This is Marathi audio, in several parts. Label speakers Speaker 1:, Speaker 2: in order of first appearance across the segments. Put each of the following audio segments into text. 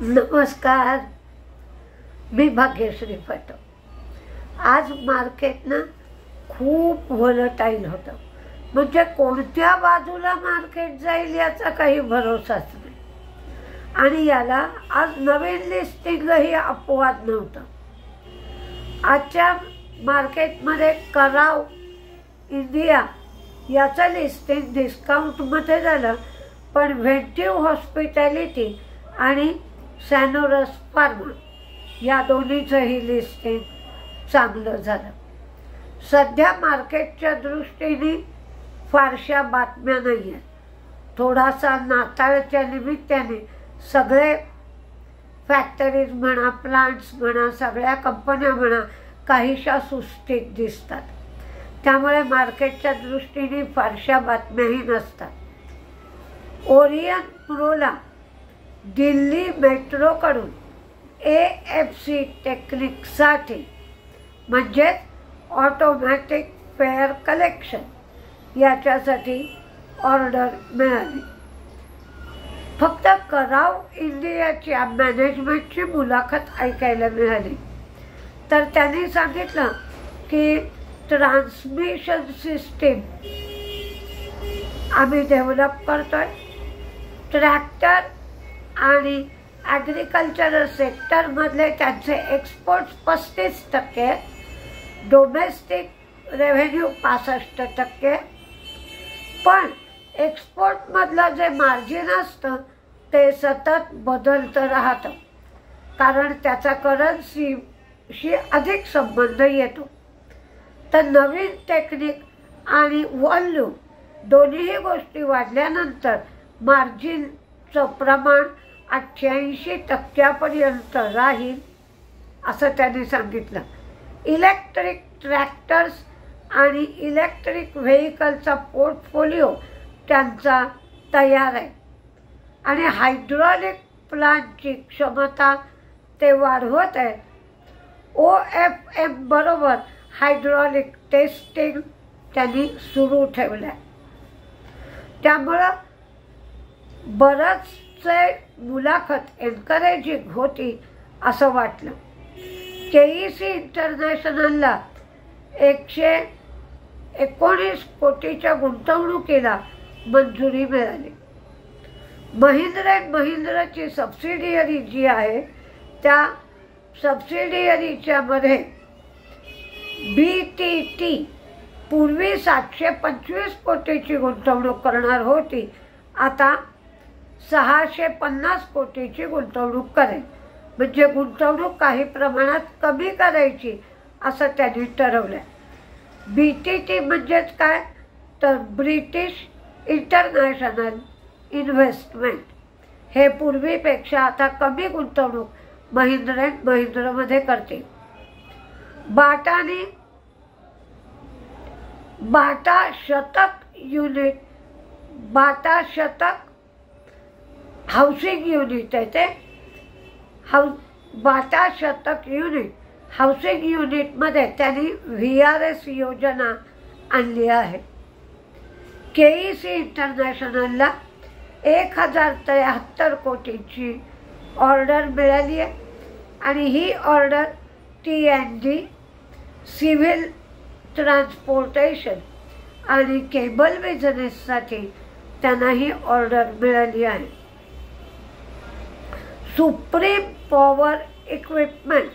Speaker 1: नमस्कार, मी भाग्यश्री पाटो। आज मार्केट ना खूप व्होलटाईल होतं, म्हणजे कोणत्या बाजूला मार्केट जाईल याचा काही भरोसाच नाही। आणि याला आज नवीन लिस्टिंगही अपवाद नव्हतं। आजच्या मार्केटमध्ये कराव इंडिया याचं लिस्टिंग डिस्काउंटमध्ये झालं, पण व्हेंटिव्ह हॉस्पिटॅलिटी आणि सॅनोरस फार्मा या दोन्हीचंही लिस्टिंग चांगलं झालं। सध्या मार्केटच्या दृष्टीने फारशा बातम्या नाही आहेत। थोडासा नाताळच्या निमित्ताने सगळे फॅक्टरीज म्हणा, प्लांट्स म्हणा, सगळ्या कंपन्या म्हणा काहीशा सुस्थितीत दिसतात, त्यामुळे मार्केटच्या दृष्टीने फारशा बातम्याही नसतात। ओरियन प्रोला दिल्ली मेट्रोकडून AFC टेक्निकसाठी म्हणजेच ऑटोमॅटिक फेअर कलेक्शन याच्यासाठी ऑर्डर मिळाली। फक्त कराव इंडियाच्या मॅनेजमेंटची मुलाखत ऐकायला मिळाली, तर त्यांनी सांगितलं की ट्रान्समिशन सिस्टीम आम्ही डेव्हलप करतोय। ट्रॅक्टर आणि ॲग्रिकल्चरल सेक्टरमधले त्यांचे एक्सपोर्ट्स 35%, डोमेस्टिक रेव्हेन्यू 65%, पण एक्सपोर्टमधलं जे मार्जिन असतं ते सतत बदलतं राहतं, कारण त्याचा करन्सीशी अधिक संबंध येतो। तर नवीन टेक्निक आणि व्हॉल्यूम दोन्हीही गोष्टी वाढल्यानंतर मार्जिनचं प्रमाण 88% राहील असं त्यांनी सांगितलं। इलेक्ट्रिक ट्रॅक्टर्स आणि इलेक्ट्रिक व्हेकलचा पोर्टफोलिओ त्यांचा तयार आहे आणि हायड्रॉलिक प्लांटची क्षमता ते वाढवत आहेत। OFM बरोबर हायड्रॉलिक टेस्टिंग त्यांनी सुरू ठेवलं आहे, त्यामुळं बरंचसे मुलाखत एनकरेजिंग होती असं वाटलं। KEC इंटरनॅशनलला 119 कोटीच्या गुंतवणुकीला मंजुरी मिळाली। महिंद्रा अँड महिंद्राची सबसिडियरी जी आहे त्या सबसिडियरीच्या मध्ये BTT पूर्वी 725 कोटीची गुंतवणूक करणार होती, आता 650 कोटीची गुंतवणूक करेल, म्हणजे गुंतवणूक काही प्रमाणात कमी करायची असं त्यांनी ठरवलं। BTT म्हणजेच काय, तर ब्रिटिश इंटरनॅशनल इन्व्हेस्टमेंट। हे पूर्वीपेक्षा आता कमी गुंतवणूक महिंद्रा अँड महिंद्रामध्ये करते। बाटा शतक हाऊसिंग युनिट आहे ते बाटा शतक युनिट हाऊसिंग युनिटमध्ये त्यांनी VRS योजना आणली आहे। KEC इंटरनॅशनलला 1073 कोटीची ऑर्डर मिळाली आहे आणि ही ऑर्डर T&D, सिव्हिल ट्रान्सपोर्टेशन आणि केबल बिझनेससाठी त्यांना ही ऑर्डर मिळाली आहे। सुप्रीम पॉवर इक्विपमेंट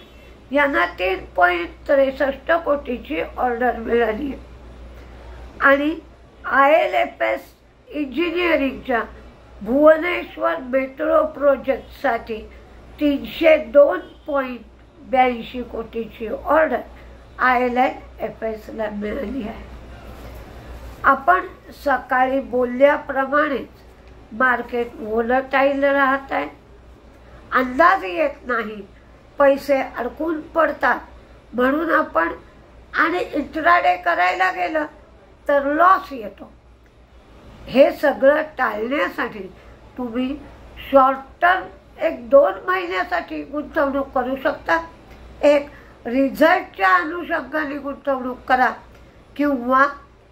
Speaker 1: यांना 3.63 कोटीची ऑर्डर मिळाली आहे आणि ILFS इंजिनिअरिंगच्या भुवनेश्वर मेट्रो प्रोजेक्टसाठी 302.82 कोटीची ऑर्डर ILFSला मिळाली आहे। आपण सकाळी बोलल्याप्रमाणेच मार्केट व्होलटाईल राहत आहे, अंदाज येत नाही, पैसे अडकून पडतात, म्हणून आपण आणि इंट्राडे करायला गेलं तर लॉस येतो। हे सगळं टाळण्यासाठी तुम्ही शॉर्ट टर्म 1-2 महिन्यासाठी गुंतवणूक करू शकता। एक रिझल्टच्या अनुषंगाने गुंतवणूक करा किंवा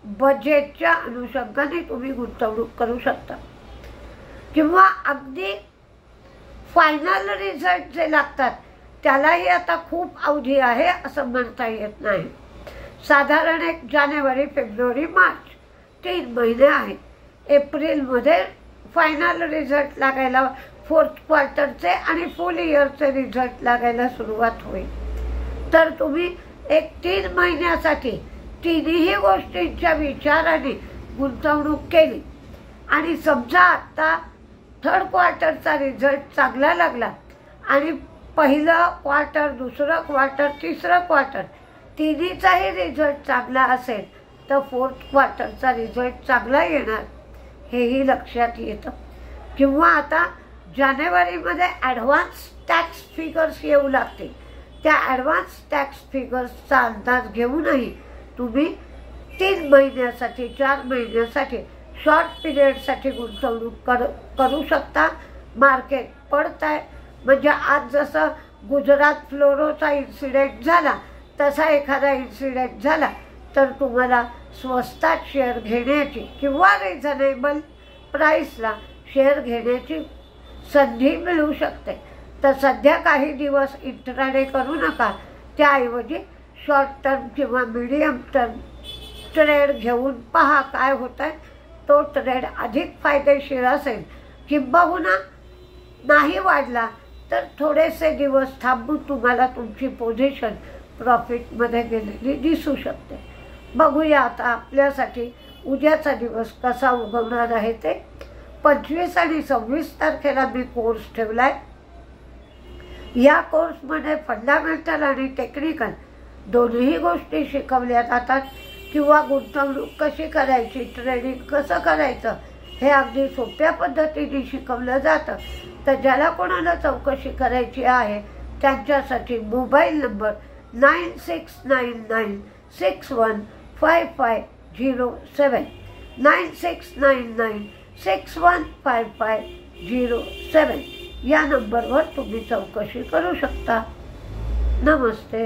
Speaker 1: बजेटच्या अनुषंगाने तुम्ही गुंतवणूक करू शकता, किंवा अगदी फायनल रिझल्ट जे लागतात त्यालाही आता खूप अवधी आहे असं म्हणता येत नाही. साधारण एक जानेवारी, फेब्रुवारी, मार्च 3 महिने आहेत. एप्रिलमध्ये फायनल रिझल्ट लागायला, फोर्थ क्वार्टरचे आणि फुल इयरचे रिझल्ट लागायला सुरुवात होईल. तर तुम्ही एक 3 महिन्यासाठी तिन्ही गोष्टींच्या विचाराने गुंतवणूक केली आणि समजा आता थर्ड क्वार्टरचा रिझल्ट चांगला लागला आणि पहिलं क्वार्टर, दुसरं क्वार्टर, तिसरं क्वार्टर तिन्हीचाही रिझल्ट चांगला असेल तर फोर्थ क्वार्टरचा रिझल्ट चांगला येणार हेही लक्षात येतं. किंवा आता जानेवारीमध्ये ॲडव्हान्स टॅक्स फिगर्स येऊ लागतील. त्या ॲडव्हान्स टॅक्स फिगर्सचा अंदाज घेऊनही तुम्ही 3 महिन्यासाठी, 4 महिन्यासाठी, शॉर्ट पिरियडसाठी गुंतवणूक करू शकता. मार्केट पडत आहे म्हणजे आज जसं गुजरात फ्लोरोचा इन्सिडेंट झाला तसा एखादा इन्सिडेंट झाला तर तुम्हाला स्वस्तात शेअर घेण्याची किंवा रिझनेबल प्राईसला शेअर घेण्याची संधी मिळू शकते. तर सध्या काही दिवस इंट्राडे करू नका, त्याऐवजी शॉर्ट टर्म किंवा मीडियम टर्म ट्रेड घेऊन पहा काय होत आहे. तो ट्रेड अधिक फायदेशीर असेल. किंबहुना नाही वाढला तर थोडेसे दिवस थांबून तुम्हाला तुमची पोझिशन प्रॉफिटमध्ये गेलेली दिसू शकते. बघूया आता आपल्यासाठी उद्याचा दिवस कसा उगवणार आहे ते. 25 आणि 26 तारखेला मी कोर्स ठेवला आहे. या कोर्समध्ये फंडामेंटल आणि टेक्निकल दोन्ही गोष्टी शिकवल्या जातात. किंवा गुंतवणूक कशी करायची, ट्रेडिंग कसं करायचं हे अगदी सोप्या पद्धतीने शिकवलं जातं. तर ज्याला कोणाला चौकशी करायची आहे त्यांच्यासाठी मोबाईल नंबर 9699615507 9699615507 या नंबरवर तुम्ही चौकशी करू शकता. नमस्ते.